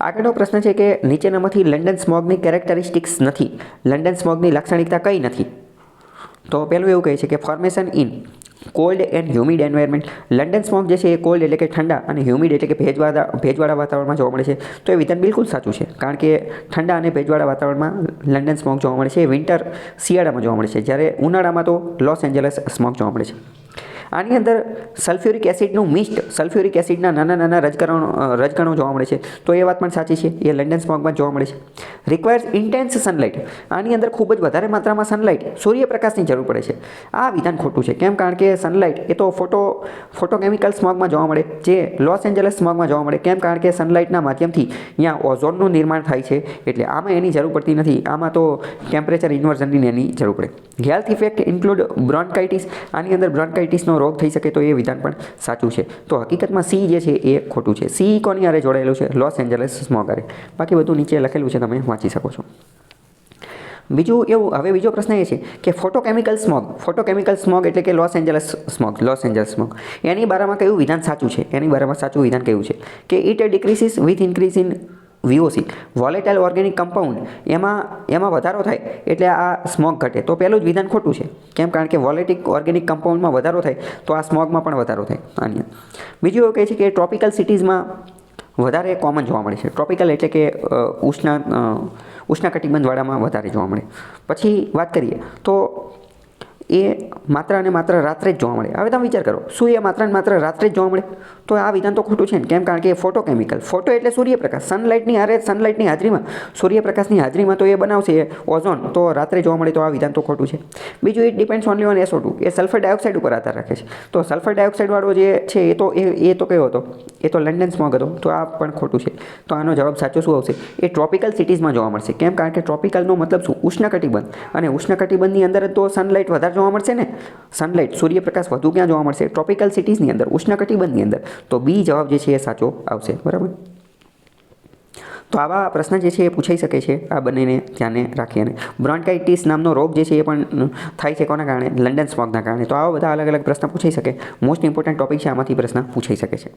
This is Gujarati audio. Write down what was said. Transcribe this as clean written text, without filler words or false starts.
આગળનો પ્રશ્ન છે કે નીચેનામાંથી લંડન સ્મોગની કેરેક્ટરિસ્ટિક્સ નથી, લંડન સ્મોગની લાક્ષણિકતા કઈ નથી? તો પહેલું એવું કહે છે કે formation in cold and humid environment. London smog જે છે એ કોલ્ડ એટલે કે ઠંડા અને હ્યુમિડ એટલે કે ભેજવાળા વાતાવરણમાં જોવા મળે છે. તો એ વિધાન બિલકુલ સાચું છે, કારણ કે ઠંડા અને ભેજવાળા વાતાવરણમાં લંડન સ્મોગ જોવા મળે છે. વિન્ટર શિયાળામાં જોવા મળે છે, જ્યારે ઉનાળામાં તો લોસ એન્જલસ સ્મોગ જોવા મળે છે. આની અંદર સલ્ફ્યુરિક એસિડનું મિસ્ટ, સલ્ફ્યુરિક એસિડના નાના નાના રજકણો જોવા મળે છે. તો એ વાત પણ સાચી છે, એ લંડન સ્મોગમાં જોવા મળે છે. Requires intense sunlight. આની અંદર ખૂબ જ વધારે માત્રામાં સનલાઇટ, સૂર્યપ્રકાશની જરૂર પડે છે. આ વિધાન ખોટું છે. કેમ? કારણ કે સનલાઇટ એ તો ફોટોકેમિકલ સ્મોગમાં જોવા મળે, જે લોસ એન્જલસ સ્મોગમાં જોવા મળે. કેમ? કારણ કે સનલાઇટના માધ્યમથી અહીંયા ઓઝોનનું નિર્માણ થાય છે, એટલે આમાં એની જરૂર પડતી નથી. આમાં તો ટેમ્પરેચર ઇન્વર્ઝનની એની જરૂર પડે. Health effect include bronchitis. આની અંદર બ્રોન્કાઇટિસનો રોગ થઈ શકે, તો એ વિધાન પણ સાચું છે. તો હકીકતમાં સી જે છે એ ખોટું છે. સી કોની હારે જોડાયેલું છે? લોસ એન્જલસ સ્મોગ હારે. બાકી બધું નીચે લખેલું છે, તમે વાંચી શકો છો. હવે બીજો પ્રશ્ન એ છે કે ફોટોકેમિકલ સ્મોગ એટલે કે લોસ એન્જલસ સ્મોગ એની બારામાં કયું વિધાન સાચું છે? એની બારામાં સાચું વિધાન કયું છે કે it decreases with increase in VOC, volatile organic compound, એમાં વધારો થાય એટલે આ સ્મોગ ઘટે. તો પહેલું જ વિધાન ખોટું છે. કેમ? કારણ કે વોલેટિક ઓર્ગેનિક કમ્પાઉન્ડમાં વધારો થાય તો આ સ્મોગમાં પણ વધારો થાય. આની બીજું એવું કહે છે કે ટ્રોપિકલ સિટીઝમાં વધારે કોમન જોવા મળે છે. ટ્રોપિકલ એટલે કે ઉષ્ણકટિબંધવાળામાં વધારે જોવા મળે. પછી વાત કરીએ તો એ માત્ર અને માત્ર રાત્રે જ જોવા મળે. હવે તમે વિચાર કરો, શું એ માત્ર અને માત્ર રાત્રે જ જોવા મળે? તો આ વિધાન તો ખોટું છે ને. કેમ? કારણ કે ફોટોકેમિકલ, ફોટો એટલે સૂર્યપ્રકાશ, સનલાઇટની હાજરીમાં, સૂર્યપ્રકાશની હાજરીમાં તો એ બનાવશે ઓઝોન, તો રાત્રે જોવા મળે. તો આ વિધાન તો ખોટું છે. બીજું, it depends only on SO2, A sulphur dioxide ઉપર આધાર રાખે છે. તો સલ્ફર ડાયોક્સાઇડવાળો જે છે એ તો કયો હતો? એ તો લંડન સ્મોગ હતો. તો આ પણ ખોટું છે. તો આનો જવાબ સાચો શું આવશે? એ ટ્રોપિકલ સિટીઝમાં જોવા મળશે. કેમ? કારણ કે ટ્રોપિકલનો મતલબ શું? ઉષ્ણકટિબંધ, અને ઉષ્ણકટિબંધની અંદર જ તો સનલાઇટ વધારે જોવા મળશે ને. સનલાઇટ, સૂર્યપ્રકાશ વધુ ક્યાં જોવા મળશે? ટ્રોપિકલ સિટીઝની અંદર, ઉષ્ણકટિબંધની અંદર. તો બી જવાબ જે છે એ સાચો આવશે. બરાબર. તો આવા પ્રશ્ન જે છે એ પૂછાઈ શકે છે. આ બંનેને ધ્યાને રાખીને બ્રોન્કાઇટિસ નામનો રોગ જે છે એ પણ થાય છે કોના કારણે? લંડન સ્મોગના કારણે. તો આવા બધા અલગ અલગ પ્રશ્ન પૂછાઈ શકે. મોસ્ટ ઇમ્પોર્ટન્ટ ટોપિક છે, આમાંથી પ્રશ્ન પૂછાઈ શકે છે.